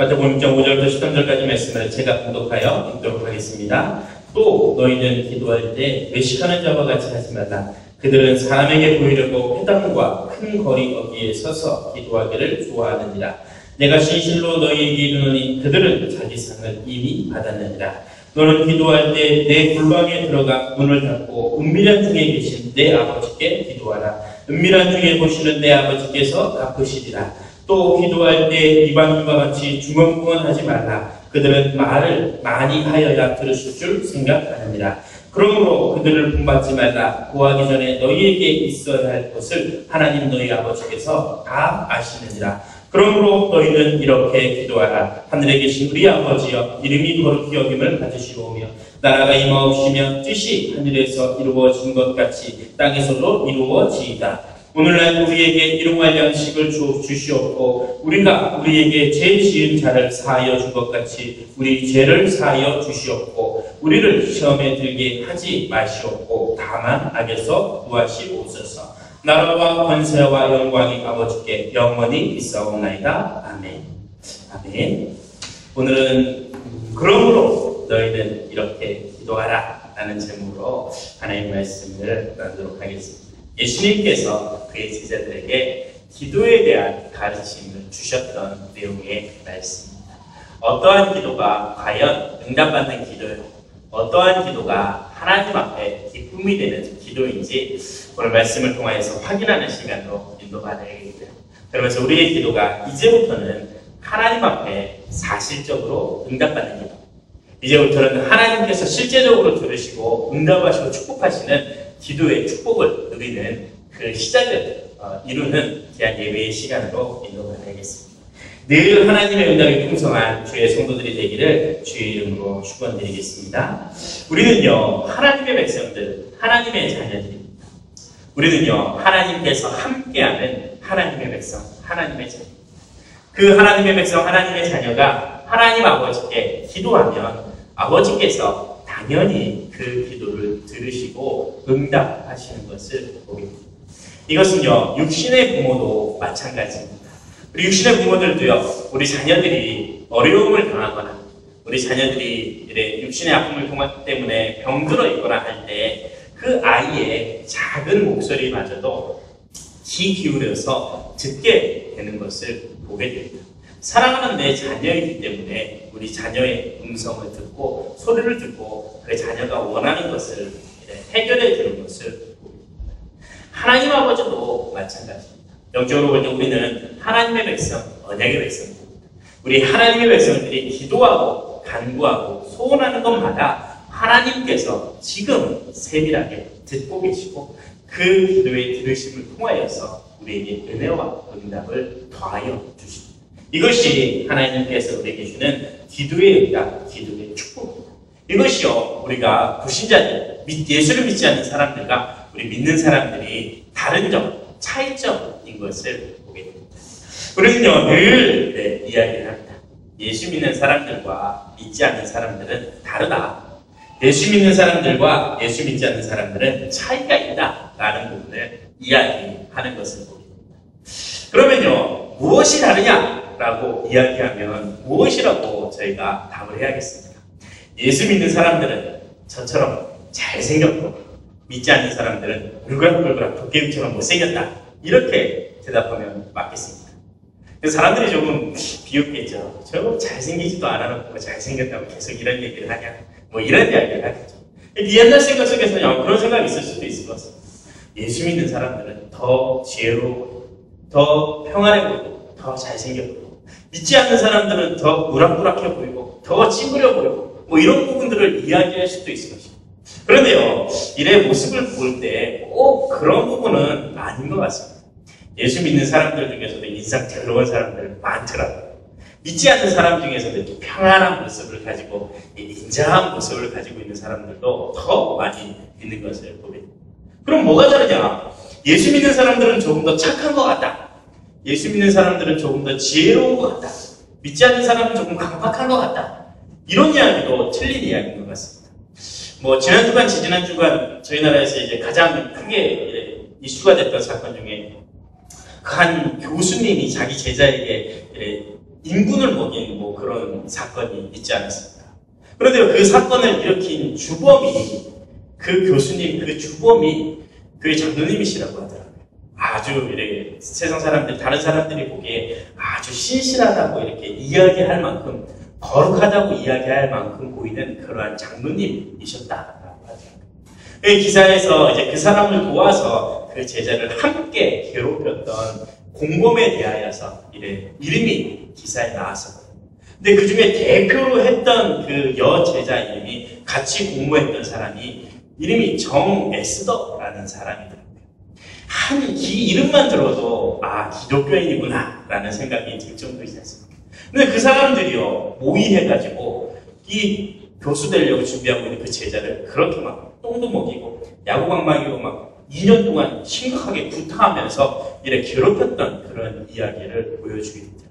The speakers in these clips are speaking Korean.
마태복음 6장 5절부터 13절까지 말씀을 제가 봉독하여 읽도록 하겠습니다. 또 너희는 기도할 때 외식하는 자와 같이 하지 말라. 그들은 사람에게 보이려고 회당과 큰 거리 어귀에 서서 기도하기를 좋아하느니라. 내가 진실로 너희에게 이르노니 그들은 자기 상을 이미 받았느니라. 너는 기도할 때 내 골방에 들어가 문을 닫고 은밀한 중에 계신 내 아버지께 기도하라. 은밀한 중에 보시는 내 아버지께서 갚으시리라. 또 기도할 때 이방인과 같이 중언부언하지 말라. 그들은 말을 많이 하여야 들으실 줄 생각하느니라. 그러므로 그들을 본받지 말라. 구하기 전에 너희에게 있어야 할 것을 하나님 너희 아버지께서 다 아시느니라. 그러므로 너희는 이렇게 기도하라. 하늘에 계신 우리 아버지여, 이름이 거룩히 여김을 받으시오며 나라가 임하옵시며 뜻이 하늘에서 이루어진 것 같이 땅에서도 이루어지이다. 오늘날 우리에게 일용할 양식을 주시옵고 우리가 우리에게 죄 지은 자를 사하여 준 것 같이 우리 죄를 사하여 주시옵고 우리를 시험에 들게 하지 마시옵고 다만 악에서 구하시옵소서. 나라와 권세와 영광이 아버지께 영원히 있사옵나이다. 아멘. 아멘. 오늘은 그러므로 너희는 이렇게 기도하라 라는 제목으로 하나님의 말씀을 나누도록 하겠습니다. 예수님께서 그의 제자들에게 기도에 대한 가르침을 주셨던 내용의 말씀입니다. 어떠한 기도가 과연 응답받는 기도요, 어떠한 기도가 하나님 앞에 기쁨이 되는 기도인지 오늘 말씀을 통해서 확인하는 시간으로 인도받아야겠습니다. 그러면서 우리의 기도가 이제부터는 하나님 앞에 사실적으로 응답받는 기도, 이제부터는 하나님께서 실제적으로 들으시고 응답하시고 축복하시는 기도의 축복을 누리는 그 시작을 이루는 귀한 예배의 시간으로 인도받아야겠습니다. 늘 하나님의 응답이 풍성한 주의 성도들이 되기를 주의 이름으로 축원드리겠습니다. 우리는요, 하나님의 백성들, 하나님의 자녀들입니다. 우리는요, 하나님께서 함께하는 하나님의 백성, 하나님의 자녀. 그 하나님의 백성, 하나님의 자녀가 하나님 아버지께 기도하면 아버지께서 당연히 그 기도를 들으시고 응답하시는 것을 보게 됩니다. 이것은요, 육신의 부모도 마찬가지입니다. 우리 육신의 부모들도요, 우리 자녀들이 어려움을 당하거나 우리 자녀들이 육신의 아픔을 때문에 병들어 있거나 할 때 그 아이의 작은 목소리마저도 귀 기울여서 듣게 되는 것을 보게 됩니다. 사랑하는 내 자녀이기 때문에 우리 자녀의 음성을 듣고 소리를 듣고 그 자녀가 원하는 것을 해결해 주는 것을 보게 됩니다. 하나님 아버지도 마찬가지입니다. 영적으로 볼 때 우리는 하나님의 백성, 언약의 백성입니다. 우리 하나님의 백성들이 기도하고 간구하고 소원하는 것마다 하나님께서 지금 세밀하게 듣고 계시고 그 기도의 들으심을 통하여서 우리에게 은혜와 응답을 더하여 주십니다. 이것이 하나님께서 우리에게 주는 기도의 응답, 기도의 축복입니다. 이것이요, 우리가 불신자들, 예수를 믿지 않는 사람들과 우리 믿는 사람들이 다른 점, 차이점인 것을 보게 됩니다. 우리는요, 늘 이야기를 합니다. 예수 믿는 사람들과 믿지 않는 사람들은 다르다. 예수 믿는 사람들과 예수 믿지 않는 사람들은 차이가 있다라는 부분을 이야기하는 것을 보게 됩니다. 그러면요, 무엇이 다르냐라고 이야기하면 무엇이라고 저희가 답을 해야겠습니까? 예수 믿는 사람들은 저처럼 잘생겼고 믿지 않는 사람들은 울그락불그락 도깨비처럼 못생겼다, 이렇게 대답하면 맞겠습니다. 그래서 사람들이 조금 비웃겠죠. 저 잘생기지도 않아놓고 잘생겼다고 계속 이런 얘기를 하냐, 뭐 이런 이야기를 하겠죠. 옛날 생각 속에서는 그런 생각이 있을 수도 있을 것 같습니다. 예수 믿는 사람들은 더 지혜로워, 더 평안해 보이고, 더 잘생겨 보이고, 믿지 않는 사람들은 더 우락부락해 보이고, 더 찡그려 보이고, 뭐 이런 부분들을 이야기할 수도 있을 것입니다. 그런데요, 일의 모습을 볼 때 꼭 그런 부분은 아닌 것 같습니다. 예수 믿는 사람들 중에서도 인상 더러운 사람들 많더라고요. 믿지 않는 사람 중에서도 평안한 모습을 가지고 인자한 모습을 가지고 있는 사람들도 더 많이 있는 것을 보게 됩니다. 그럼 뭐가 다르냐? 예수 믿는 사람들은 조금 더 착한 것 같다. 예수 믿는 사람들은 조금 더 지혜로운 것 같다. 믿지 않는 사람은 조금 강박한 것 같다. 이런 이야기도 틀린 이야기인 것 같습니다. 뭐 지난주간 지지난주간 저희 나라에서 이제 가장 크게 이슈가 됐던 사건 중에 한 교수님이 자기 제자에게 인군을 먹인 뭐 그런 사건이 있지 않았습니까? 그런데 그 사건을 일으킨 주범이 그 교수님, 그 주범이 그의 장로님이시라고 하더라고요. 아주 이렇게 세상 사람들, 다른 사람들이 보기에 아주 신실하다고 이렇게 이야기할 만큼, 거룩하다고 이야기할 만큼 보이는 그러한 장로님이셨다라고 하더라고요. 그 기사에서 이제 그 사람을 도와서 그 제자를 함께 괴롭혔던 공범에 대하여서 이름이 기사에 나왔었거든요. 근데 그 중에 대표로 했던 그 여제자 이름이 같이 공모했던 사람이 이름이 정에스더라는 사람이더라고요. 이 이름만 들어도 기독교인이구나 라는 생각이 들 정도이지 않습니까? 근데 그 사람들이요 모의해가지고 이 교수 되려고 준비하고 있는 그 제자를 그렇게 막 똥도 먹이고 야구방망이로 막 2년 동안 심각하게 구타하면서 괴롭혔던 그런 이야기를 보여주게 됩니다.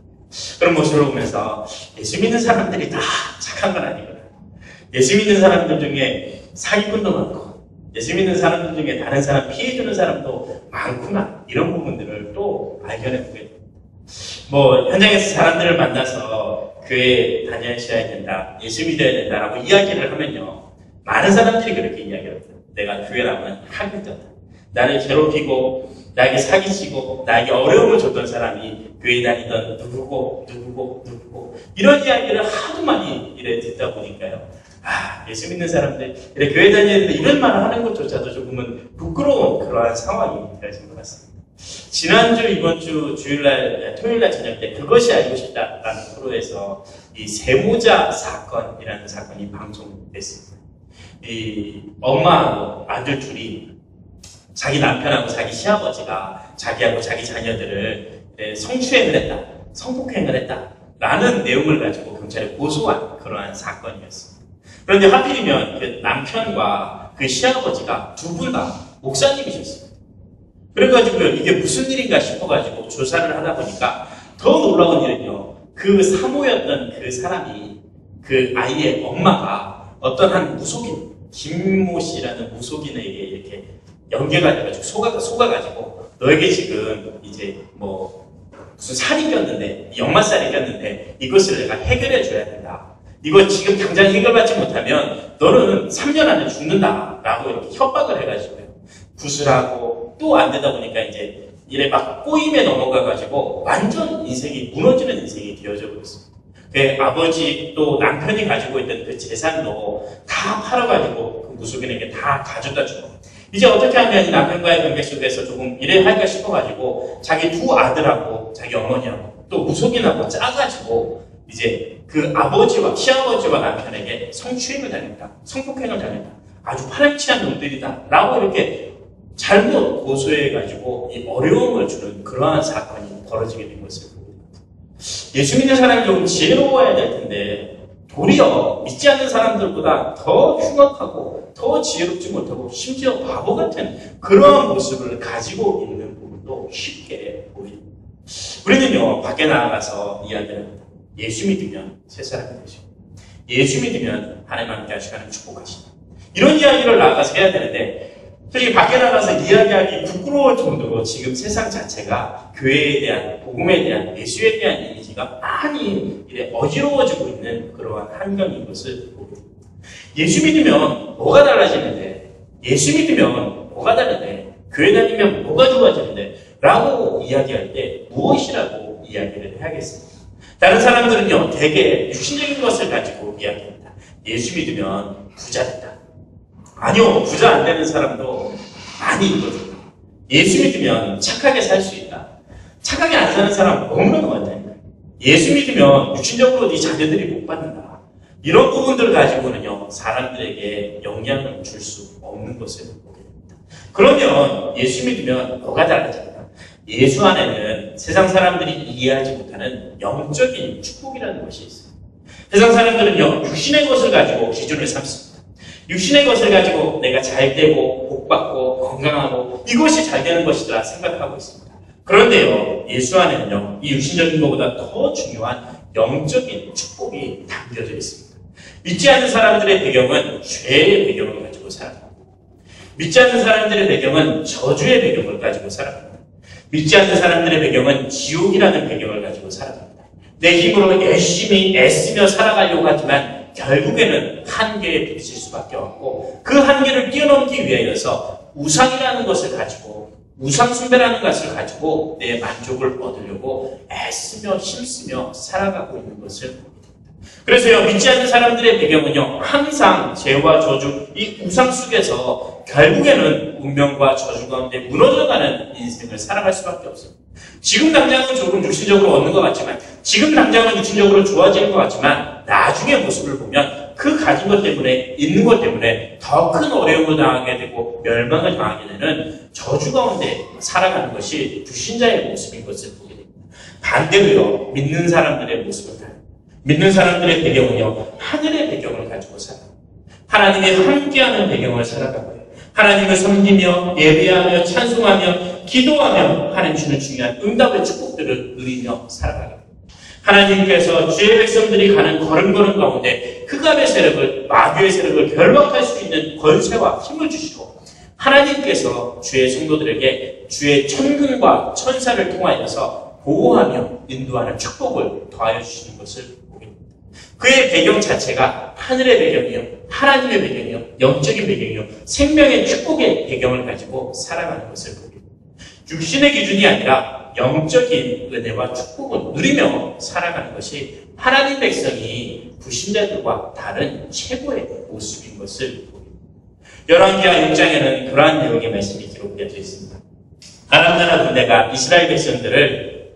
그런 모습을 보면서 예수 믿는 사람들이 다 착한 건 아니구나. 예수 믿는 사람들 중에 사기꾼도 많고 예수 믿는 사람들 중에 다른 사람 피해주는 사람도 많구나. 이런 부분들을 또 발견해보게 됩니다. 현장에서 사람들을 만나서 교회에 다녀야 된다, 예수 믿어야 된다라고 이야기를 하면요. 많은 사람들이 그렇게 이야기를 합니다. 내가 교회라면 하겠다. 나를 괴롭히고 나에게 사기치고 나에게 어려움을 줬던 사람이 교회 다니던 누구고 이런 이야기를 하도 많이 듣다 보니까요. 예수 믿는 사람들 교회 다니는데 이런 말을 하는 것조차도 조금은 부끄러운 그러한 상황이 되어진 것 같습니다. 지난주 이번 주 토요일날 저녁 때 그것이 알고 싶다라는 프로에서 이 세모자 사건이라는 사건이 방송됐습니다. 이 엄마하고 아들 둘이 자기 남편하고 자기 시아버지가 자기하고 자기 자녀들을 성추행을 했다, 성폭행을 했다라는 내용을 가지고 경찰에 고소한 그러한 사건이었습니다. 그런데 하필이면 그 남편과 그 시아버지가 두 분 다 목사님이셨습니다. 그래가지고요, 이게 무슨 일인가 싶어가지고 조사를 하다 보니까 더 놀라운 일은요, 그 사모였던 그 사람이 그 아이의 엄마가 어떤 한 무속인, 김모 씨라는 무속인에게 이렇게 연계가 돼가지고 속아가지고 너에게 지금 이제 무슨 살이 꼈는데, 역마살이 꼈는데 이것을 내가 해결해 줘야 된다. 이거 지금 당장 해결받지 못하면 너는 3년 안에 죽는다라고 이렇게 협박을 해가지고요. 구슬하고 또 안 되다 보니까 이제 이래 막 꼬임에 넘어가가지고 완전 인생이 무너지는 인생이 되어져 버렸습니다. 그 아버지 또 남편이 가지고 있던 그 재산도 다 팔아가지고 그 무속인에게 다 가져다 주고 이제 어떻게 하면 이 남편과의 관계 속에서 조금 이래 할까 싶어가지고 자기 두 아들하고 자기 어머니하고 또 무속인하고 짜가지고 이제 그 아버지와 시아버지와 남편에게 성추행을 당했다, 성폭행을 당했다, 아주 파렴치한 놈들이다 라고 이렇게 잘못 고소해가지고 이 어려움을 주는 그러한 사건이 벌어지게 된 것을 보입니다. 예수 믿는 사람이 조금 지혜로워야 될 텐데 도리어 믿지 않는 사람들보다 더 흉악하고 더 지혜롭지 못하고 심지어 바보 같은 그러한 모습을 가지고 있는 부분도 쉽게 보입니다. 우리는요, 밖에 나가서 이야기를 합니다. 예수 믿으면 새 사람이 되시고 예수 믿으면 하나님 함께 하시는 축복하시다. 이런 이야기를 나가서 해야 되는데 솔직히 밖에 나가서 이야기하기 부끄러울 정도로 지금 세상 자체가 교회에 대한, 복음에 대한, 예수에 대한 이미지가 많이 어지러워지고 있는 그러한 환경인 것을 봅니다. 예수 믿으면 뭐가 달라지는데, 예수 믿으면 뭐가 다른데, 교회 다니면 뭐가 좋아지는데 라고 이야기할 때 무엇이라고 이야기를 해야겠습니까? 다른 사람들은요, 되게 육신적인 것을 가지고 이야기합니다. 예수 믿으면 부자 된다. 아니요, 부자 안 되는 사람도 많이 있거든요. 예수 믿으면 착하게 살 수 있다. 착하게 안 사는 사람 너무나 많다니까요. 예수 믿으면 육신적으로 네 자녀들이 못 받는다. 이런 부분들을 가지고는요, 사람들에게 영향을 줄 수 없는 것을 보게 됩니다. 그러면 예수 믿으면 뭐가 달라집니다. 예수 안에는 세상 사람들이 이해하지 못하는 영적인 축복이라는 것이 있어요. 세상 사람들은요, 육신의 것을 가지고 기준을 삼습니다. 육신의 것을 가지고 내가 잘 되고 복받고 건강하고 이것이 잘 되는 것이라 생각하고 있습니다. 그런데요, 예수 안에는요, 이 육신적인 것보다 더 중요한 영적인 축복이 담겨져 있습니다. 믿지 않는 사람들의 배경은 죄의 배경을 가지고 살아갑니다. 믿지 않는 사람들의 배경은 저주의 배경을 가지고 살아갑니다. 믿지 않는 사람들의 배경은 지옥이라는 배경을 가지고 살아갑니다. 내 힘으로 열심히 애쓰며 살아가려고 하지만 결국에는 한계에 부딪힐 수밖에 없고 그 한계를 뛰어넘기 위하여서 우상이라는 것을 가지고 우상숭배라는 것을 가지고 내 만족을 얻으려고 애쓰며 힘쓰며 살아가고 있는 것을 보게 됩니다. 그래서요, 믿지 않는 사람들의 배경은요, 항상 죄와 저주, 이 우상 속에서 결국에는 운명과 저주 가운데 무너져가는 인생을 살아갈 수밖에 없습니다. 지금 당장은 조금 육신적으로 얻는 것 같지만, 지금 당장은 육신적으로 좋아지는 것 같지만, 나중의 모습을 보면 그 가진 것 때문에, 있는 것 때문에 더 큰 어려움을 당하게 되고 멸망을 당하게 되는 저주 가운데 살아가는 것이 불신자의 모습인 것을 보게 됩니다. 반대로요, 믿는 사람들의 모습은 달라요. 믿는 사람들의 배경은요, 하늘의 배경을 가지고 살아요. 하나님이 함께하는 배경을 살아가고요. 하나님을 섬기며 예배하며 찬송하며 기도하며 하나님 주는 중요한 응답의 축복들을 누리며 살아가요. 하나님께서 주의 백성들이 가는 걸음걸음 가운데 흑암의 세력을, 마귀의 세력을 결박할 수 있는 권세와 힘을 주시고 하나님께서 주의 성도들에게 주의 천군과 천사를 통하여서 보호하며 인도하는 축복을 더하여 주시는 것을 보게 됩니다. 그의 배경 자체가 하늘의 배경이요, 하나님의 배경이요, 영적인 배경이요, 생명의 축복의 배경을 가지고 살아가는 것을 보게 됩니다. 육신의 기준이 아니라 영적인 은혜와 축복을 누리며 살아가는 것이 하나님 백성이 불신자들과 다른 최고의 모습인 것을 보입니다. 열왕기하 6장에는 그러한 내용의 말씀이 기록되어 있습니다. 아람 나라 군대가 이스라엘 백성들을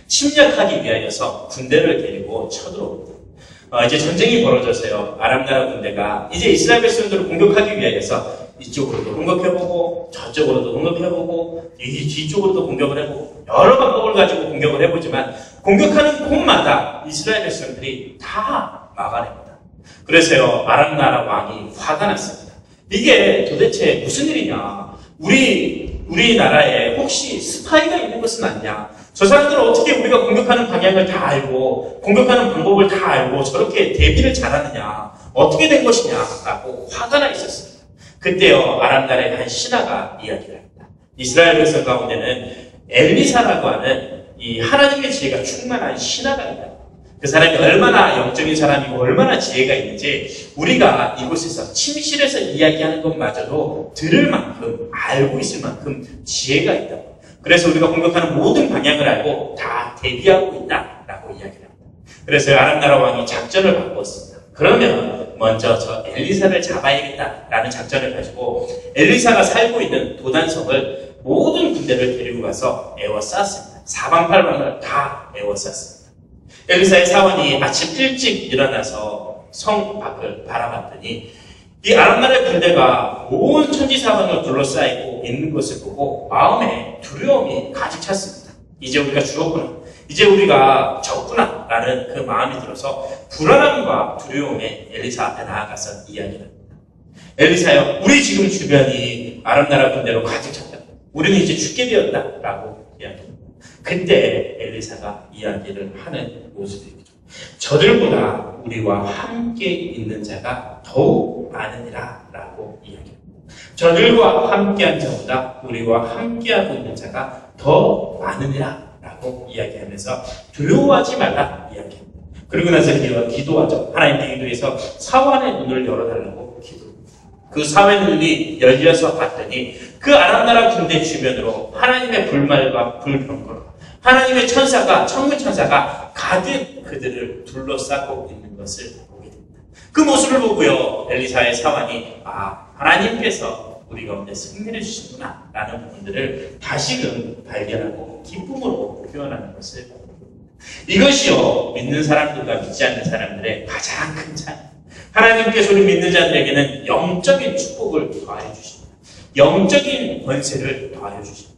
침략하기 위하여서 군대를 데리고 쳐들어옵니다. 이제 전쟁이 벌어져서요, 아람 나라 군대가 이제 이스라엘 백성들을 공격하기 위하여서 이쪽으로도 공격해보고 저쪽으로도 공격해보고 이 뒤쪽으로도 공격을 해보고 여러 방법을 가지고 공격을 해보지만 공격하는 곳마다 이스라엘 백성들이 다 막아냅니다. 그래서요, 아람 나라 왕이 화가 났습니다. 이게 도대체 무슨 일이냐? 우리나라에 혹시 스파이가 있는 것은 아니냐? 저 사람들은 어떻게 우리가 공격하는 방향을 다 알고 공격하는 방법을 다 알고 저렇게 대비를 잘하느냐? 어떻게 된 것이냐? 라고 화가 나 있었습니다. 그때요, 아람 나라의 한 신하가 이야기를 합니다. 이스라엘 백성 가운데는 엘리사라고 하는 이 하나님의 지혜가 충만한 신하가 있다. 그 사람이 얼마나 영적인 사람이고 얼마나 지혜가 있는지 우리가 이곳에서 침실에서 이야기하는 것마저도 들을 만큼 알고 있을 만큼 지혜가 있다. 그래서 우리가 공격하는 모든 방향을 알고 다 대비하고 있다라고 이야기를 합니다. 그래서 아람 나라 왕이 작전을 바꾸었습니다. 그러면 먼저 저 엘리사를 잡아야겠다라는 작전을 가지고 엘리사가 살고 있는 도단성을 모든 군대를 데리고 가서 에워쌌습니다. 사방팔방을 다 에워쌌습니다. 엘리사의 사원이 아침 일찍 일어나서 성 밖을 바라봤더니 이 아람 나라의 군대가 온 천지사방을 둘러싸이고 있는 것을 보고 마음에 두려움이 가득 찼습니다. 이제 우리가 죽었구나. 이제 우리가 졌구나 라는 그 마음이 들어서 불안함과 두려움에 엘리사 앞에 나아가서 이야기를 합니다. 엘리사요, 우리 지금 주변이 아람 나라 군대로 가득 찼다. 우리는 이제 죽게 되었다 라고 이야기합니다. 그때 엘리사가 이야기를 하는 모습이죠. 저들보다 우리와 함께 있는 자가 더욱 많으니라 라고 이야기합니다. 저들과 함께한 자보다 우리와 함께하고 있는 자가 더 많으니라 라고 이야기하면서 두려워하지 말라 이야기합니다. 그리고 나서 기도하죠. 하나님께 기도해서 사환의 눈을 열어달라고 기도합니다. 그 사환의 눈이 열려서 봤더니 그 아람 나라 군대 주변으로 하나님의 불말과 불병거로 하나님의 천사가, 천군 천사가 가득 그들을 둘러싸고 있는 것을 보게 됩니다. 그 모습을 보고요, 엘리사의 사환이 하나님께서 우리 가운데 승리를 주시구나 라는 부분들을 다시금 발견하고 기쁨으로 표현하는 것을 봅니다. 이것이요, 믿는 사람들과 믿지 않는 사람들의 가장 큰 차이. 하나님께서 우리 믿는 자들에게는 영적인 축복을 더하여 주십니다. 영적인 권세를 더하여 주십니다.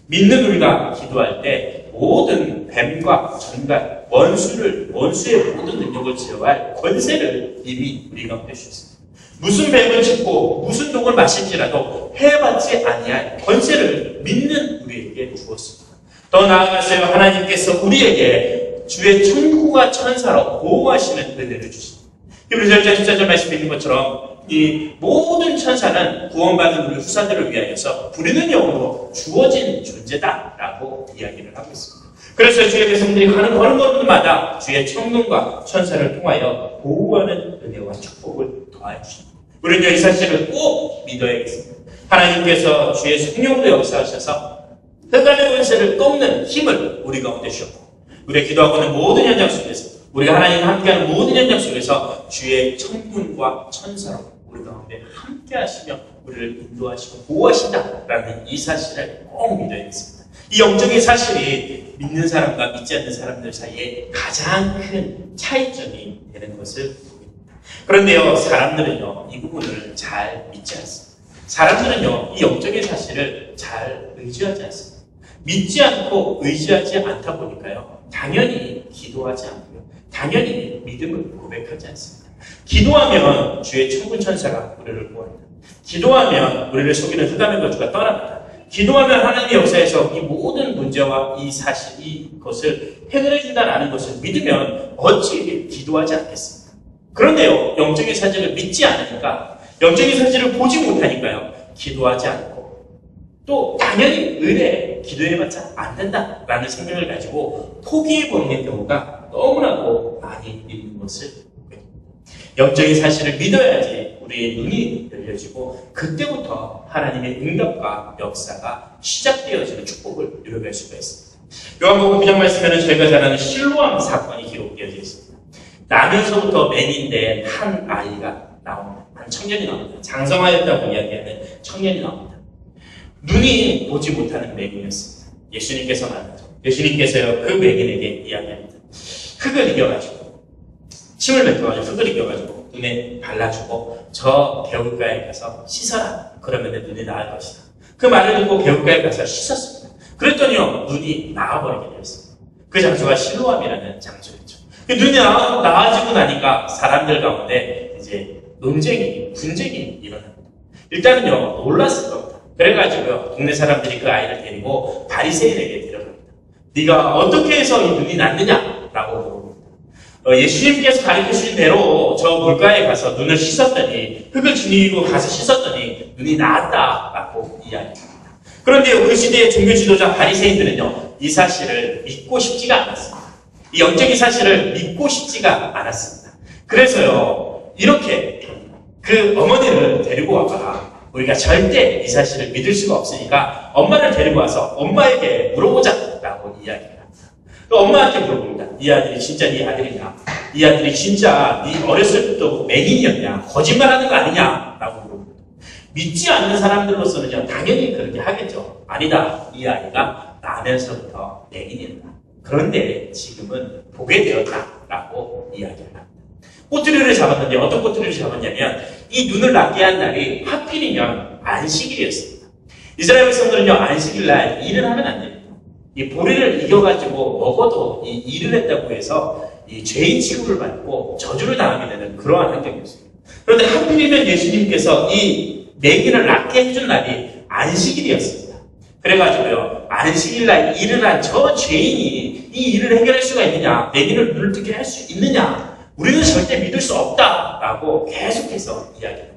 믿는 우리가 기도할 때 모든 뱀과 전갈, 원수의 모든 능력을 제어할 권세를 이미 우리 가운데 주셨습니다. 무슨 뱀을 짚고 무슨 독을 마실지라도 해받지 아니할 권세를 믿는 우리에게 주었습니다. 더 나아가서요, 하나님께서 우리에게 주의 천군과 천사로 보호하시는 은혜를 주십니다. 히브리서 1장 14절 말씀에 있는 것처럼 이 모든 천사는 구원받은 우리 후사들을 위하여서 부리는 영으로 주어진 존재다라고 이야기를 하고 있습니다. 그래서 주의 백성들이 가는 걸음걸음마다 주의 천군과 천사를 통하여 보호하는 은혜와 축복을 더하여 주십니다. 우리는 이 사실을 꼭 믿어야겠습니다. 하나님께서 주의 성령으로 역사하셔서 흑암의 권세를 꺾는 힘을 우리 가운데 주셨고, 우리가 기도하고 있는 모든 현장 속에서, 우리가 하나님과 함께하는 모든 현장 속에서 주의 천군과 천사로 우리 가운데 함께 하시며 우리를 인도하시고 보호하신다라는 이 사실을 꼭 믿어야겠습니다. 이 영적인 사실이 믿는 사람과 믿지 않는 사람들 사이에 가장 큰 차이점이 되는 것을 보입니다. 그런데요, 사람들은요, 이 부분을 잘 믿지 않습니다. 사람들은요, 이 영적인 사실을 잘 의지하지 않습니다. 믿지 않고 의지하지 않다 보니까요, 당연히 기도하지 않고요, 당연히 믿음을 고백하지 않습니다. 기도하면 주의 천군 천사가 우리를 구합니다. 기도하면 우리를 속이는 흑암의 거주가 떠납니다. 기도하면 하나님의 역사에서 이 모든 문제와 이 사실, 이것을 해결해 준다라는 것을 믿으면 어찌 기도하지 않겠습니까? 그런데요, 영적인 사실을 믿지 않으니까, 영적인 사실을 보지 못하니까요, 기도하지 않고, 또 당연히 은혜에 기도해봤자 안 된다라는 생각을 가지고 포기해버리는 경우가 너무나도 많이 있는 것을 보게 됩니다. 영적인 사실을 믿어야지 우리의 눈이 열려지고, 그때부터 하나님의 응답과 역사가 시작되어지는 축복을 누려갈 수가 있습니다. 요한복음 9장 말씀에는 저희가 잘 아는 실로암 사건이 기록되어져 있습니다. 나면서부터 맹인된 한 아이가 나옵니다. 한 청년이 나옵니다. 장성하였다고 이야기하는 청년이 나옵니다. 눈이 보지 못하는 맹인이었습니다. 예수님께서 말하죠. 예수님께서요, 그 맹인에게 이야기합니다. 흙을 이겨가지고, 침을 뱉어가지고 흙을 이겨가지고 눈에 발라주고 저 개울가에 가서 씻어라. 그러면 내 눈이 나을 것이다. 그 말을 듣고 개울가에 가서 씻었습니다. 그랬더니요, 눈이 나아버리게 되었습니다. 그 장소가 실로암이라는 장소였죠. 그 눈이 나아지고 나니까 사람들 가운데 이제 논쟁이, 분쟁이 일어납니다. 일단은요, 놀랐을 겁니다. 그래가지고요, 동네 사람들이 그 아이를 데리고 바리새인에게 데려갑니다. 네가 어떻게 해서 이 눈이 났느냐라고 물어봅니다. 예수님께서 가르쳐주신 대로 저 물가에 가서 눈을 씻었더니, 흙을 지니고 가서 씻었더니 눈이 나았다라고 이야기합니다. 그런데 그 시대의 종교 지도자 바리새인들은요, 이 사실을 믿고 싶지가 않았습니다. 이 영적인 사실을 믿고 싶지가 않았습니다. 그래서요, 이렇게 그 어머니를 데리고 와봐. 우리가 절대 이 사실을 믿을 수가 없으니까 엄마를 데리고 와서 엄마에게 물어보자라고 이야기를 합니다. 엄마한테 물어봅니다. 이 아들이 진짜 네 아들이냐? 이 아들이 진짜 네 어렸을 때부터 맹인이었냐? 거짓말하는 거 아니냐? 라고 물어봅니다. 믿지 않는 사람들로서는 당연히 그렇게 하겠죠. 아니다. 이 아이가 나면서부터 맹인이었다. 그런데 지금은 보게 되었다라고 이야기를 합니다. 꼬투리를 잡았는데 어떤 꼬투리를 잡았냐면 이 눈을 낫게 한 날이 하필이면 안식일이었습니다. 이스라엘 백성들은요, 안식일날 일을 하면 안 됩니다. 이 보리를 이겨가지고 먹어도 이 일을 했다고 해서 이 죄인 취급을 받고 저주를 당하게 되는 그러한 환경이었습니다. 그런데 하필이면 예수님께서 이 맹인을 낫게 해준 날이 안식일이었습니다. 그래가지고요, 안식일날 일을 한 저 죄인이 이 일을 해결할 수가 있느냐, 맹인을 눈을 뜨게 할 수 있느냐, 우리는 절대 믿을 수 없다라고 계속해서 이야기합니다.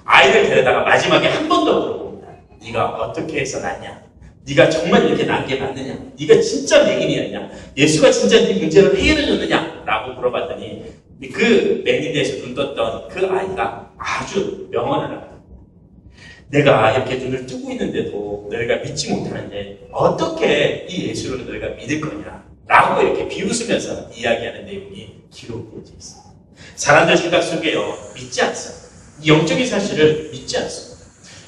아이를 데려다가 마지막에 한 번 더 물어봅니다. 네가 어떻게 해서 낳냐? 네가 정말 이렇게 난 게 맞느냐? 네가 진짜 맹인이었냐? 예수가 진짜 네 문제를 해결해줬느냐? 라고 물어봤더니 그 맹인에서 눈 떴던 그 아이가 아주 명언을 합니다. 내가 이렇게 눈을 뜨고 있는데도 너희가 믿지 못하는데 어떻게 이 예수를 너희가 믿을 거냐? 라고 이렇게 비웃으면서 이야기하는 내용이 기록되어 있습니다. 사람들 생각 속에요, 믿지 않습니다. 이 영적인 사실을 믿지 않습니다.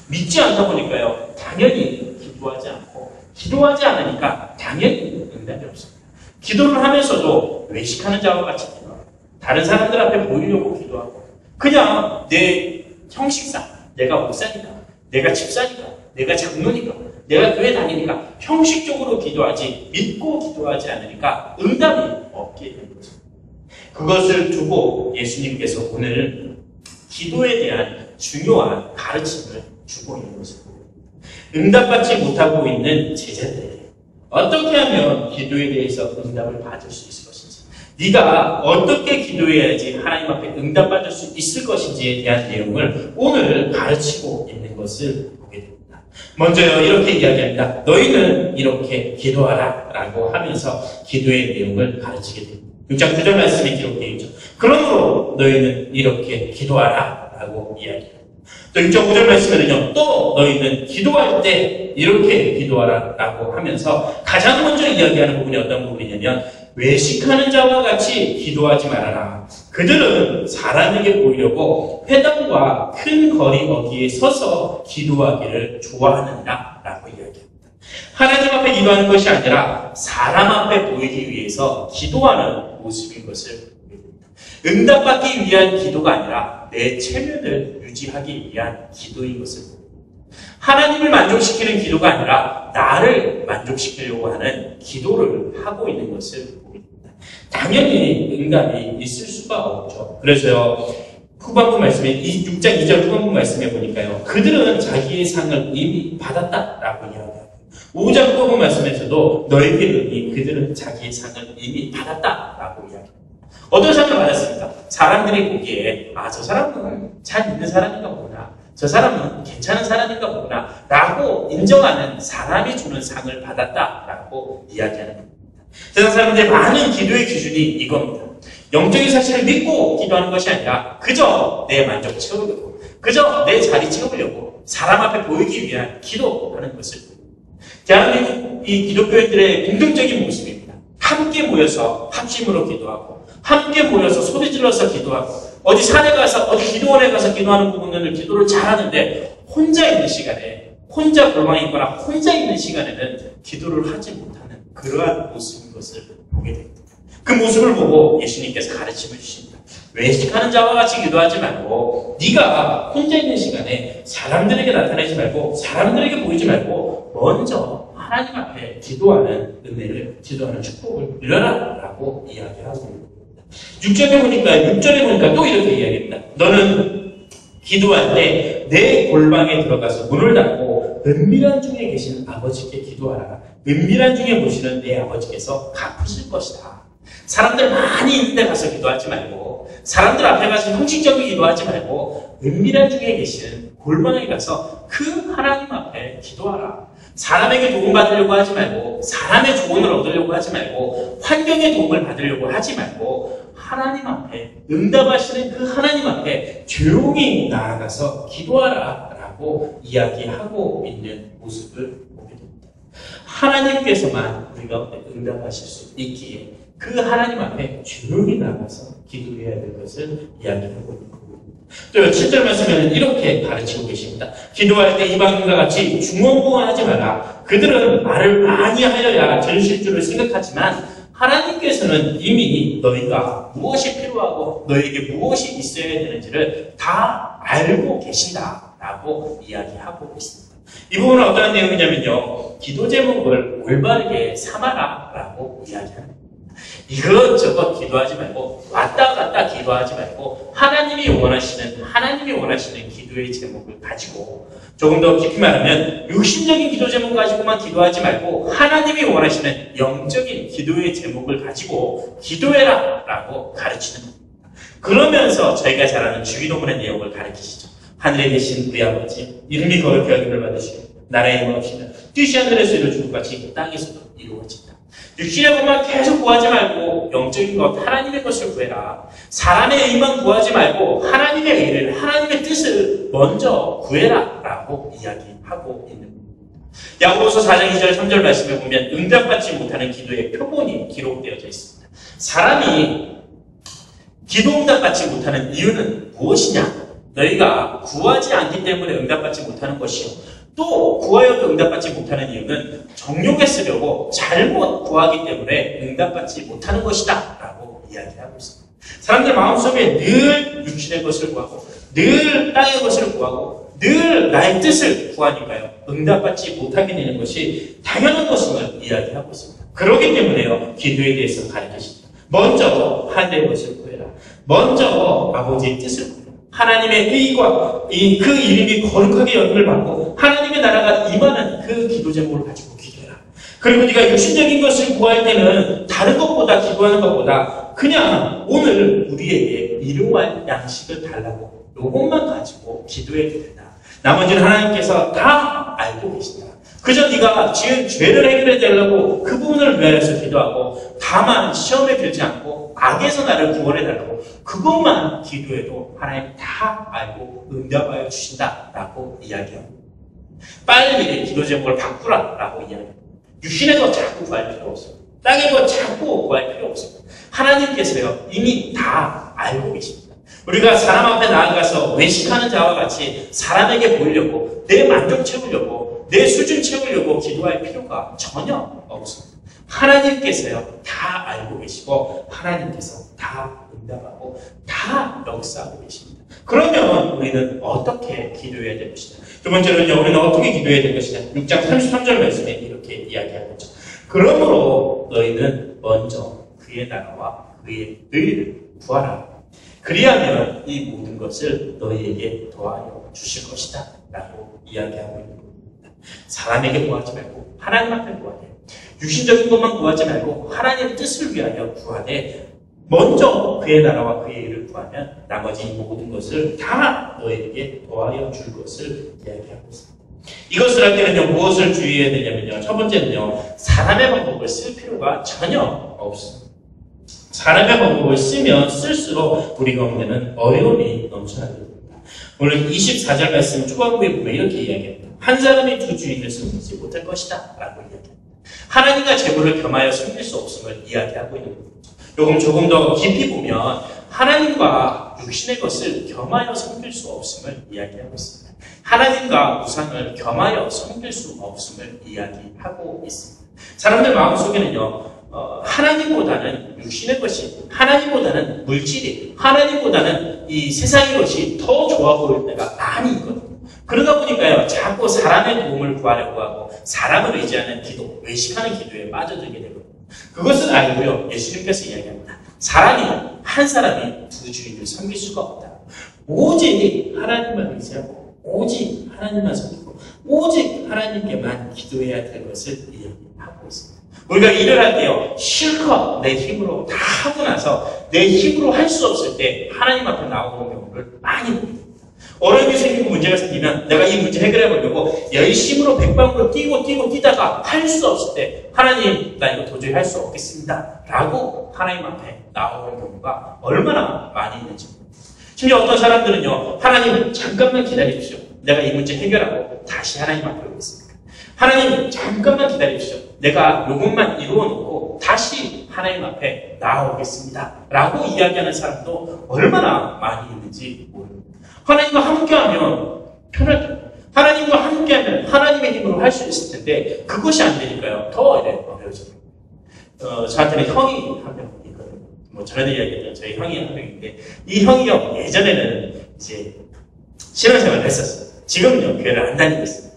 믿지 않다 보니까요, 당연히 기도하지 않고, 기도하지 않으니까 당연히 응답이 없습니다. 기도를 하면서도 외식하는 자와 같이 기도하고, 다른 사람들 앞에 보이려고 기도하고, 그냥 내 형식상, 내가 목사니까, 내가 집사니까, 내가 장로니까, 내가 교회 다니니까 형식적으로 기도하지 믿고 기도하지 않으니까 응답이 없게 되는 거죠. 그것을 두고 예수님께서 오늘 기도에 대한 중요한 가르침을 주고 있는 것입니다. 응답받지 못하고 있는 제자들에게 어떻게 하면 기도에 대해서 응답을 받을 수 있을 것인지, 네가 어떻게 기도해야지 하나님 앞에 응답받을 수 있을 것인지에 대한 내용을 오늘 가르치고 있는 것을 보게 됩니다. 먼저요, 이렇게 이야기합니다. 너희는 이렇게 기도하라 라고 하면서 기도의 내용을 가르치게 됩니다. 6장 9절 말씀에 기록되어 있죠. 그러므로 너희는 이렇게 기도하라 라고 이야기합니다. 또 6장 9절 말씀에는요, 또 너희는 기도할 때 이렇게 기도하라 라고 하면서 가장 먼저 이야기하는 부분이 어떤 부분이냐면, 외식하는 자와 같이 기도하지 말아라. 그들은 사람에게 보이려고 회당과 큰 거리 어디에 서서 기도하기를 좋아하느니라 라고 이야기합니다. 하나님 앞에 기도하는 것이 아니라 사람 앞에 보이기 위해서 기도하는 모습인 것을 보게 됩니다. 응답받기 위한 기도가 아니라 내 체면을 유지하기 위한 기도인 것을 보게 됩니다. 하나님을 만족시키는 기도가 아니라 나를 만족시키려고 하는 기도를 하고 있는 것을 보게 됩니다. 당연히 응답이 있을 수가 없죠. 그래서요, 후반부 말씀에 6장 2절 후반부 말씀에 보니까요, 그들은 자기의 상을 이미 받았다라고 이야기합니다. 5장 후반부 말씀에서도 너희들은 그들은 자기의 상을 이미 받았다라고 이야기합니다. 어떤 상을 받았습니까? 사람들이 보기에 저 사람은 잘 있는 사람인가 보구나, 저 사람은 괜찮은 사람인가 보구나 라고 인정하는 사람이 주는 상을 받았다라고 이야기하는 겁니다. 세상 사람들의 많은 기도의 기준이 이겁니다. 영적인 사실을 믿고 기도하는 것이 아니라 그저 내 만족 채우려고, 그저 내 자리 채우려고 사람 앞에 보이기 위한 기도하는 것을 보입니다. 대한민국 이 기독교인들의 공통적인 모습입니다. 함께 모여서 합심으로 기도하고, 함께 모여서 소리 질러서 기도하고, 어디 산에 가서, 어디 기도원에 가서 기도하는 부분은 기도를 잘하는데, 혼자 있는 시간에, 혼자 골방에 있거나 혼자 있는 시간에는 기도를 하지 못하는 그러한 모습인 것을 보게 됩니다. 그 모습을 보고 예수님께서 가르침을 주십니다. 외식하는 자와 같이 기도하지 말고, 네가 혼자 있는 시간에 사람들에게 나타내지 말고, 사람들에게 보이지 말고, 먼저 하나님 앞에 기도하는 은혜를, 기도하는 축복을 누려라 라고 이야기하고 있는 겁니다. 6절에 보니까 또 이렇게 이야기합니다. 너는 기도할 때 내 골방에 들어가서 문을 닫고 은밀한 중에 계신 아버지께 기도하라. 은밀한 중에 보시는 내 아버지께서 갚으실 것이다. 사람들 많이 있는 데 가서 기도하지 말고, 사람들 앞에 가서 형식적인 기도하지 말고, 은밀한 중에 계시는 골방에 가서 그 하나님 앞에 기도하라. 사람에게 도움 받으려고 하지 말고, 사람의 조언을 얻으려고 하지 말고, 환경의 도움을 받으려고 하지 말고, 하나님 앞에, 응답하시는 그 하나님 앞에 조용히 나아가서 기도하라 라고 이야기하고 있는 모습을 보게 됩니다. 하나님께서만 우리가 응답하실 수 있기에 그 하나님 앞에 조용히 나가서 기도해야 될 것을 이야기하고 있는 겁니다. 또 7절 말씀에는 이렇게 가르치고 계십니다. 기도할 때 이방인과 같이 중언부언하지 마라. 그들은 말을 많이 하여야 들으실 줄을 생각하지만 하나님께서는 이미 너희가 무엇이 필요하고 너희에게 무엇이 있어야 되는지를 다 알고 계신다라고 이야기하고 있습니다. 이 부분은 어떤 내용이냐면요, 기도 제목을 올바르게 삼아라라고 이야기합니다. 이것저것 기도하지 말고, 왔다 갔다 기도하지 말고, 하나님이 원하시는 기도의 제목을 가지고, 조금 더 깊이 말하면 육신적인 기도 제목 가지고만 기도하지 말고 하나님이 원하시는 영적인 기도의 제목을 가지고 기도해라 라고 가르치는 겁니다. 그러면서 저희가 잘 아는 주기도문의 내용을 가르치시죠. 하늘에 계신 우리 아버지, 이름이 거룩히 여김을 받으시고 나라의 임하옵시며 뜻이 하늘에서 이루어진 것 같이 땅에서도 이루어진다. 육신의 것만 계속 구하지 말고 영적인 것, 하나님의 것을 구해라. 사람의 의만 구하지 말고 하나님의 의를, 하나님의 뜻을 먼저 구해라 라고 이야기하고 있는 겁니다. 야고보서 4장 2절 3절 말씀에 보면 응답받지 못하는 기도의 표본이 기록되어져 있습니다. 사람이 기도 응답받지 못하는 이유는 무엇이냐? 너희가 구하지 않기 때문에 응답받지 못하는 것이요, 또 구하여도 응답받지 못하는 이유는 정욕에 쓰려고 잘못 구하기 때문에 응답받지 못하는 것이다 라고 이야기하고 있습니다. 사람들 마음속에 늘 육신의 것을 구하고, 늘 땅의 것을 구하고, 늘 나의 뜻을 구하니까요, 응답받지 못하게 되는 것이 당연한 것임을 이야기하고 있습니다. 그렇기 때문에요, 기도에 대해서 가르치십니다. 먼저 하늘의 것을 구해라. 먼저 아버지의 뜻을 구해라. 하나님의 의와 그 이름이 거룩하게 여김을 받고 하나님의 나라가 임하는 그 기도 제목을 가지고 기도해라. 그리고 네가 육신적인 것을 구할 때는 다른 것보다, 기도하는 것보다 그냥 오늘 우리에게 일용할 양식을 달라고, 요것만 가지고 기도해도 된다. 나머지는 하나님께서 다 알고 알고 계신다. 그저 네가 지은 죄를 해결해 달라고 그 부분을 위하여서 기도하고 다만 시험에 들지 않고 악에서 나를 구원해 달라고 그것만 기도해도 하나님 다 알고 응답하여 주신다라고 이야기합니다. 빨리 기도 제목을 바꾸라라고 이야기합니다. 육신의 것 자꾸 구할 필요 없어요. 땅의 것 자꾸 구할 필요 없어요. 하나님께서요 이미 다 알고 계십니다. 우리가 사람 앞에 나아가서 외식하는 자와 같이 사람에게 보이려고 내 만족 채우려고 내 수준 채우려고 기도할 필요가 전혀 없습니다. 하나님께서요 다 알고 계시고 하나님께서 다 응답하고 다 역사하고 계십니다. 그러면 우리는 어떻게 기도해야 될 것이냐? 두 번째로는요 우리는 어떻게 기도해야 될 것이냐? 6장 33절 말씀에 이렇게 이야기하고 있죠. 그러므로 너희는 먼저 그의 나라와 그의 의를 구하라. 그리하면 이 모든 것을 너희에게 더하여 주실 것이다 라고 이야기하고 있는 겁니다. 사람에게 구하지 말고 하나님 앞에 구하되 육신적인 것만 구하지 말고 하나님의 뜻을 위하여 구하되 먼저 그의 나라와 그의 일을 구하면 나머지 모든 것을 다 너희에게 더하여 줄 것을 이야기하고 있습니다. 이것을 할 때는요 무엇을 주의해야 되냐면요 첫 번째는요 사람의 방법을 쓸 필요가 전혀 없습니다. 사람의 방법을 쓰면 쓸수록 우리 가운데는 어려움이 넘쳐나게 됩니다. 오늘 24절 말씀 초반부에 보면 이렇게 이야기합니다. 한 사람이 두 주인을 섬기지 못할 것이다 라고 이야기합니다. 하나님과 재물을 겸하여 섬길 수 없음을 이야기하고 있는 겁니다. 조금 더 깊이 보면 하나님과 육신의 것을 겸하여 섬길 수 없음을 이야기하고 있습니다. 하나님과 우상을 겸하여 섬길 수 없음을 이야기하고 있습니다. 사람들 마음속에는요 하나님보다는 육신의 것이, 하나님보다는 물질이, 하나님보다는 이 세상의 것이 더 좋아 보일 때가 많이 있거든요. 그러다 보니까요, 자꾸 사람의 도움을 구하려고 하고, 사람을 의지하는 기도, 외식하는 기도에 빠져들게 되거든요. 그것은 알고요, 예수님께서 이야기합니다. 한 사람이 두 주인을 섬길 수가 없다. 오직 하나님만 의지하고, 오직 하나님만 섬기고, 오직 하나님께만 기도해야 될 것을 이야기하고 있습니다. 우리가 일을 할 때요, 실컷 내 힘으로 다 하고 나서 내 힘으로 할 수 없을 때 하나님 앞에 나오는 경우를 많이 봅니다. 어려움이 생기고 문제가 생기면 내가 이 문제 해결해 보려고 열심으로 백방으로 뛰다가 할 수 없을 때 하나님, 나 이거 도저히 할 수 없겠습니다 라고 하나님 앞에 나오는 경우가 얼마나 많이 있는지 모릅니다. 심지어 어떤 사람들은요, 하나님 잠깐만 기다려주십시오. 내가 이 문제 해결하고 다시 하나님 앞에 오겠습니다. 하나님 잠깐만 기다려주십시오. 내가 이것만 이루어놓고 다시 하나님 앞에 나아오겠습니다 라고 이야기하는 사람도 얼마나 많이 있는지 모릅니다. 하나님과 함께하면 편할 텐데, 하나님과 함께하면 하나님의 힘으로 할 수 있을 텐데 그것이 안 되니까요 더 어려워져요. 저한테는 형이 한 명 있거든요. 전에도 이야기했던 저희 형이 한 명인데 이 형이요 예전에는 이제 신앙생활을 했었어요. 지금은요 교회를 안 다니고 있습니다.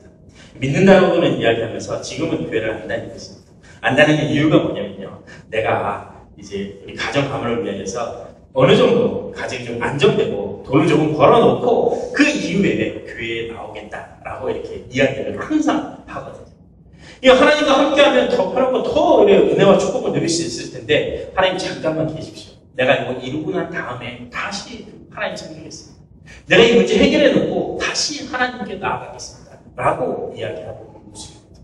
믿는다고는 이야기하면서 지금은 교회를 안 다니고 있습니다. 안 다니는 이유가 뭐냐면요, 내가 이제 우리 가정 가문을 위해서 어느 정도 가정이 좀 안정되고 돈을 조금 벌어놓고 그 이후에 교회에 나오겠다라고 이렇게 이야기를 항상 하거든요. 이 하나님과 함께하면 더 편하고 더 은혜와 축복을 누릴 수 있을 텐데 하나님 잠깐만 계십시오. 내가 이거 이루고 난 다음에 다시 하나님 섬기겠습니다. 내가 이 문제 해결해 놓고 다시 하나님께 나아가겠습니다 라고 이야기하고 있는 모습입니다.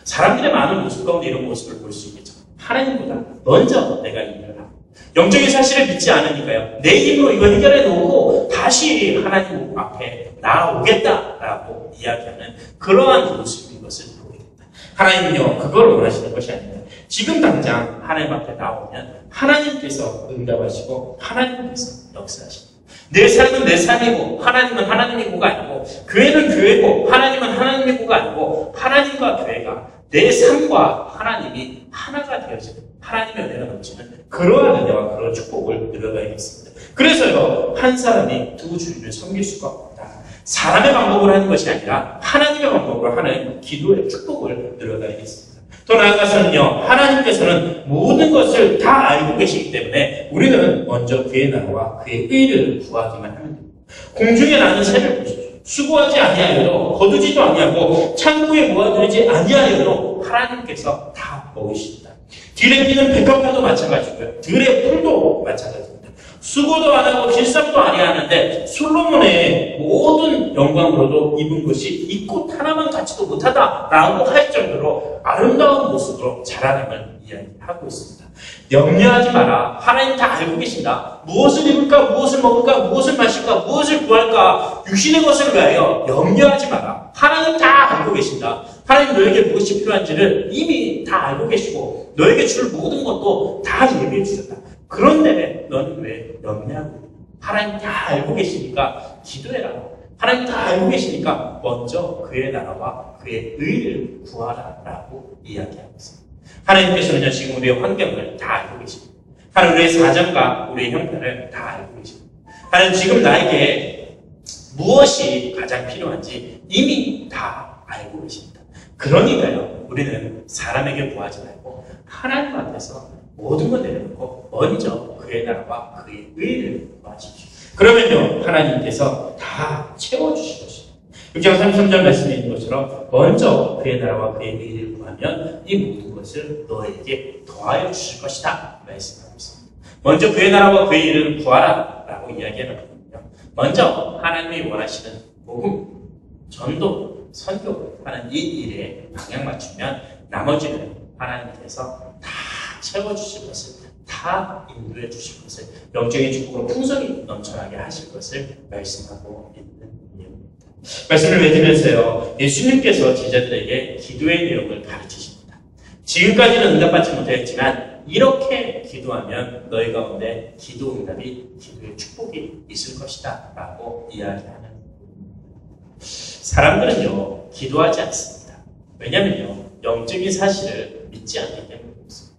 사람들의 많은 모습 가운데 이런 모습을 볼 수 있겠죠. 하나님보다 먼저 내가 이 일을 하고 영적인 사실을 믿지 않으니까요, 내 힘으로 이거 해결해 놓고 다시 하나님 앞에 나아오겠다라고 이야기하는 그러한 모습인 것을 보게 됩니다. 하나님은요 그걸 원하시는 것이 아닙니다. 지금 당장 하나님 앞에 나오면 하나님께서 응답하시고 하나님께서 역사하십니다. 내 삶은 내 삶이고 하나님은 하나님의 고가 아니고 교회는 교회고 하나님은 하나님의 고가 아니고 하나님과 교회가 내 삶과 하나님이 하나가 되어지는 하나님의 은혜가 넘치는 그러한 은혜와 그런 축복을 누려가야겠습니다. 그래서요, 한 사람이 두 주인을 섬길 수가 없다. 사람의 방법으로 하는 것이 아니라 하나님의 방법으로 하는 기도의 축복을 누려가야겠습니다. 더 나아가서는요, 하나님께서는 모든 것을 다 알고 계시기 때문에 우리는 먼저 그의 나라와 그의 의를 구하기만 하면 됩니다. 공중에 나는 새를 보십시오. 수고하지 아니하여도 거두지도 아니하고 창고에 모아두지 아니하여도 하나님께서 다 먹으십니다. 들에 피는 백합화도 마찬가지고요. 들의 풀도 마찬가지입니다. 수고도 안 하고 길쌈도 아니하는데 솔로몬의 모든 영광으로도 입은 것이 이 꽃 하나만 갖지도 못하다라고 할 정도로 아름다운 모습으로 자라남을 이야기하고 있습니다. 염려하지 마라. 하나님 다 알고 계신다. 무엇을 입을까, 무엇을 먹을까, 무엇을 마실까, 무엇을 구할까, 육신의 것을 위하여 염려하지 마라. 하나님 다 알고 계신다. 하나님 너에게 무엇이 필요한지를 이미 다 알고 계시고 너에게 줄 모든 것도 다 예비해 주셨다. 그런데 너는 왜 염려하고 있냐? 하나님 다 알고 계시니까 기도해라. 하나님 다 알고 계시니까 먼저 그의 나라와 그의 의를 구하라라고 이야기하고 있습니다. 하나님께서는요, 지금 우리의 환경을 다 알고 계십니다. 하나님 우리의 사정과 우리의 형편을 다 알고 계십니다. 하나님 지금 나에게 무엇이 가장 필요한지 이미 다 알고 계십니다. 그러니까요, 우리는 사람에게 구하지 말고 하나님 앞에서 모든 걸 내려놓고 먼저 그의 나라와 그의 의를 구하십시오. 그러면요, 하나님께서 다 채워주실 것입니다. 6장 33절 말씀에 있는 것처럼 먼저 그의 나라와 그의 의를 구하면 이 모든 것을 너에게 더하여 주실 것이다 말씀하고 있습니다. 먼저 그의 나라와 그의 의를 구하라 라고 이야기하는 거거든요. 먼저 하나님이 원하시는 복음, 전도, 선교 하는 이 일에 방향 맞추면 나머지는 하나님께서 다 채워주실 것을, 다 인도해 주실 것을, 영적인 축복으로 풍성히 넘쳐나게 하실 것을 말씀하고 있는 내용입니다. 말씀을 맺으면서요, 예수님께서 제자들에게 기도의 내용을 가르치십니다. 지금까지는 응답받지 못했지만 이렇게 기도하면 너희 가운데 기도 응답이, 기도의 축복이 있을 것이다 라고 이야기하는 사람들은요, 기도하지 않습니다. 왜냐면요, 영적인 사실을 믿지 않기 때문에 그렇습니다.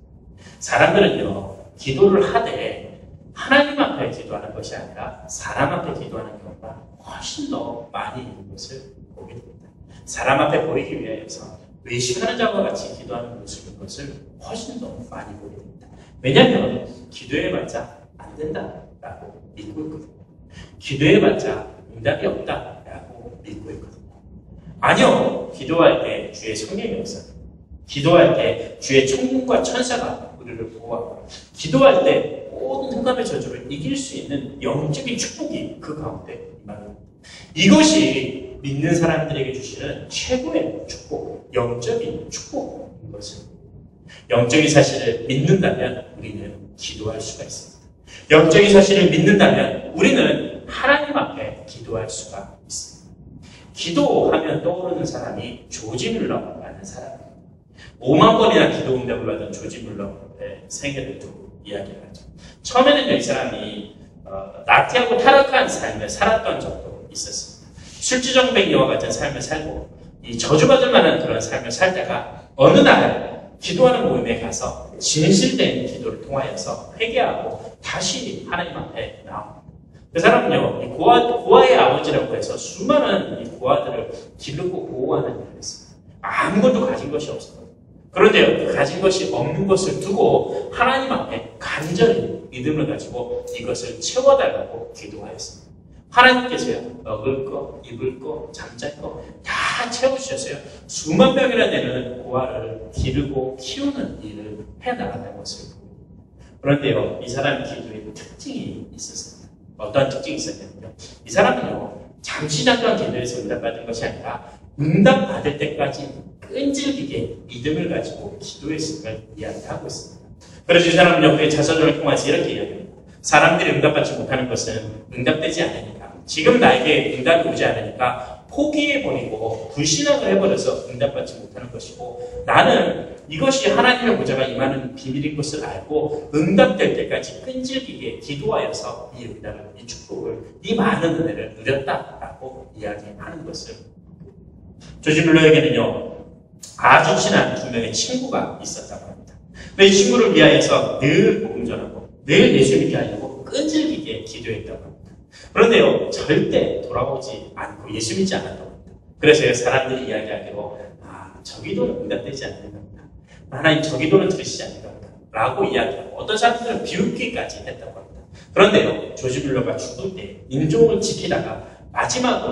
사람들은요, 기도를 하되 하나님 앞에 기도하는 것이 아니라 사람 앞에 기도하는 경우가 훨씬 더 많이 있는 것을 보게 됩니다. 사람 앞에 보이기 위해서 외식하는 자와 같이 기도하는 모습인 것을 훨씬 더 많이 보게 됩니다. 왜냐하면 기도해봤자 안 된다라고 믿고 있거든요. 기도해봤자 응답이 없다라고 믿고 있거든요. 아니요, 기도할 때 주의 성령이 없어요. 기도할 때 주의 천군과 천사가 우리를 보호하고, 기도할 때 모든 흑암의 저주를 이길 수 있는 영적인 축복이 그 가운데 임합니다. 이것이 믿는 사람들에게 주시는 최고의 축복, 영적인 축복인 것입니다. 영적인 사실을 믿는다면 우리는 기도할 수가 있습니다. 영적인 사실을 믿는다면 우리는 하나님 앞에 기도할 수가 있습니다. 기도하면 떠오르는 사람이 조지 뮬러라는 사람입니다. 5만 번이나 기도 응답을 받은 조지 뮬러의 생애를 두고 이야기를 하죠. 처음에는요, 이 사람이 나태하고 타락한 삶을 살았던 적도 있었습니다. 술주정뱅이와 같은 삶을 살고 이 저주받을 만한 그런 삶을 살다가 어느 날 기도하는 모임에 가서 진실된 기도를 통하여서 회개하고 다시 하나님 앞에 나옵니다. 그 사람은요, 이 고아의 아버지라고 해서 수많은 이 고아들을 기르고 보호하는 일을 했습니다. 아무것도 가진 것이 없었거든요. 그런데요, 가진 것이 없는 것을 두고 하나님 앞에 간절히 믿음을 가지고 이것을 채워달라고 기도하였습니다. 하나님께서요, 먹을 거, 입을 거, 잠잘 거 다 채워주셨어요. 수만 명이나 되는 고아를 기르고 키우는 일을 해나가는 것을 보입니다. 그런데요, 이 사람의 기도에 특징이 있었습니다. 어떤 특징이 있었냐면요, 이 사람은요, 잠깐 기도해서 응답받은 것이 아니라 응답받을 때까지 끈질기게 믿음을 가지고 기도했음을 이야기하고 있습니다. 그래서 이 사람은요, 그의 자서전을 통해서 이렇게 이야기합니다. 사람들이 응답받지 못하는 것은 응답되지 않으니까, 지금 나에게 응답이 오지 않으니까 포기해버리고 불신앙을 해버려서 응답받지 못하는 것이고, 나는 이것이 하나님의 보좌가 임하는 비밀인 것을 알고 응답될 때까지 끈질기게 기도하여서 이 응답을, 이 축복을, 이 많은 은혜를 누렸다라고 이야기하는 것을. 조지 뮬러에게는요, 아주 친한 두 명의 친구가 있었다고 합니다. 이 친구를 위하여서 늘 복음 전하고 늘 예수 믿게 하려고 끈질기게 기도했다고 합니다. 그런데요, 절대 돌아오지 않고 예수 믿지 않았다고 합니다. 그래서 사람들이 이야기하기로, 저 기도는 응답되지 않는 겁니다. 하나님, 저 기도는 들으시지 않는 겁니다. 라고 이야기하고, 어떤 사람들은 비웃기까지 했다고 합니다. 그런데요, 조지 뮬러가 죽을 때 인종을 지키다가 마지막으로